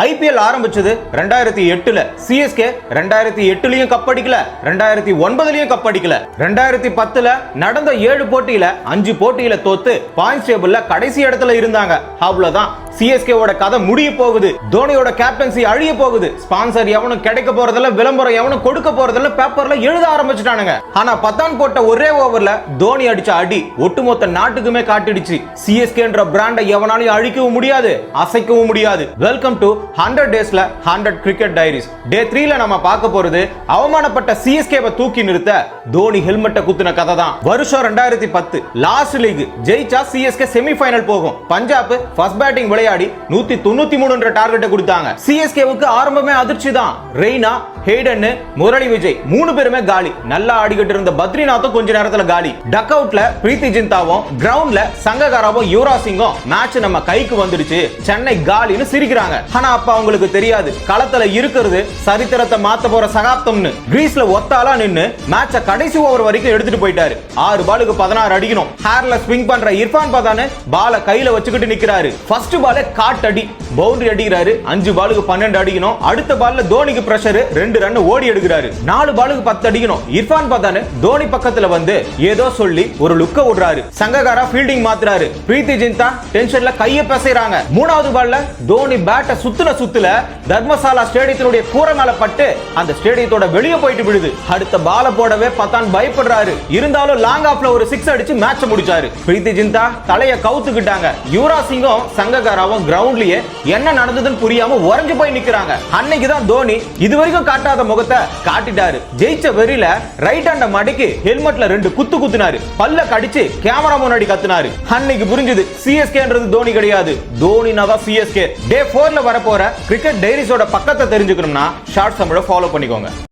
IPL ஆரம்பிச்சது 2008ல CSK 2008லயும் cup அடிக்கல 2009லயும் cup அடிக்கல 2010ல நடந்த 7 போட்டியில 5 போட்டியில தோத்து பாயிண்ட்ஸ் டேபிள்ல கடைசி இடத்துல இருந்தாங்க. அவ்வளவுதான், சிஎஸ்கே ஓட கதை முடிய போகுது. தோனியோட கேப்டன்சி அழிய போகுது. ஸ்பான்சர் எவனும் கிடைக்க போறதில்ல, விளம்பரம் எவனும் கொடுக்க போறதில்ல, பேப்பர்ல எழுத ஆரம்பிச்சுட்டானுங்க. ஆனா பத்தான் போட்ட ஒரே ஓவர்ல தோனி அடிச்ச அடி ஒட்டுமொத்த நாட்டுக்குமே காட்டிடுச்சு. சிஎஸ்கேன்ற பிராண்டை எவனாலையும் அழிக்கவும் முடியாது, அசைக்கவும் முடியாது. வெல்கம் டு 100 டேஸ்ல 100 கிரிக்கெட் டைரிஸ். டே 3ல நம்ம பார்க்க போறது அவமானப்பட்ட சிஎஸ்கேவை தூக்கி நிறுத்த தோனி ஹெல்மெட்டை குத்துன கதை தான். வருஷம் 2010 லாஸ்ட் லீக் ஜெயிச்சா சிஎஸ்கே செமிஃபைனல் போகும். பஞ்சாப் ஃபர்ஸ்ட் பேட்டிங் விளையாடி 193 டார்கெட்டை கொடுத்தாங்க. சிஎஸ்கேவுக்கு ஆரம்பமே அதிர்ச்சி தான். ரெய்னா, ஹேடன், முரளி விஜய் 3 பேருமே காலி. நல்லா ஆடிக்கிட்டு இருந்த பத்ரிநாத்தும் கொஞ்ச நேரத்துல காலி. டக் அவுட்ல பிரீத்தி ஜிந்தாவும் கிரவுண்ட்ல சங்ககாராவும் யுவராஜ் சிங்கும் மேட்ச் நம்ம கைக்கு வந்துடுச்சு, சென்னை காலின்னு சிரிக்கிறாங்க. ஆனா அப்ப அவங்களுக்கு தெரியாது களத்துல இருக்கிறது சரித்திரத்தை மாத்த போற சகாப்தம்னு. கிரீஸ்ல ஒத்தாலா நின்னு மேட்ச கடைசி ஓவர் வரைக்கும் எடுத்துட்டு போயிட்டாரு. 6 பாலுக்கு 16 அடிக்கணும். ஹேர்ல ஸ்விங் பண்ற இர்ஃபான் பதான் பால கையில வச்சுக்கிட்டு நிக்கிறாரு. ஃபர்ஸ்ட் பால் காட்டடி பவுண்டரி அடிக்கிறாரு. 5 பாலுக்கு 12 அடிக்கணும். அடுத்த பால்ல தோனிக்கு பிரஷர் 2 ரன் ஓடி எடுக்கிறாரு. 4 பாலுக்கு 10 அடிக்கணும். இர்ஃபான் பதான் தோனி பக்கத்துல வந்து ஏதோ சொல்லி ஒரு லுக்க விடுறாரு. சங்ககாரா ஃபீல்டிங் மாத்துறாரு. பிரீத்தி ஜிந்தா டென்ஷன்ல கைய பேசுறாங்க. 3வது பால்ல தோனி பேட்டை சுத்துல தர்மசாலா ஸ்டேடியத்தினுடைய கூரை மேல பட்டு அந்த ஸ்டேடியத்தோட வெளியே போயிட்டு விடுது. அடுத்த பால போடவே பத்தான் பயப்படுறாரு. இருந்தாலும் லாங் ஆஃப்ல ஒரு 6 அடிச்சு மேட்ச் முடிச்சாரு. பிரீத்தி ஜிந்தா தலைய கவுத்துக்கிட்டாங்க. யுவராஜ் சிங்கும் சங்ககாராவும் கிரவுண்ட்லயே என்ன நடந்ததுன்னு புரியாம உறைஞ்சு போய் நிக்கிறாங்க. அன்னைக்கு தான் தோனி இதுவரைக்கும் காட்டாத முகத்தை காட்டிட்டாரு. ஜெயிச்ச வெறியில ரைட் ஹேண்ட மடக்கி ஹெல்மெட்ல 2 குத்து குத்துனாரு. பல்ல கடிச்சு கேமரா முன்னாடி கத்துனாரு. அன்னைக்கு புரிஞ்சது சிஎஸ்கேன்றது தோனி கிடையாது, தோனினா தான் சிஎஸ்கே. டே 4ல வரப்போற கிரிக்கெட் டைரிஸோட பக்கத்தை தெரிஞ்சுக்கணும்னா ஷார்ட்ஸ் தமிழை ஃபாலோ பண்ணிக்கோங்க.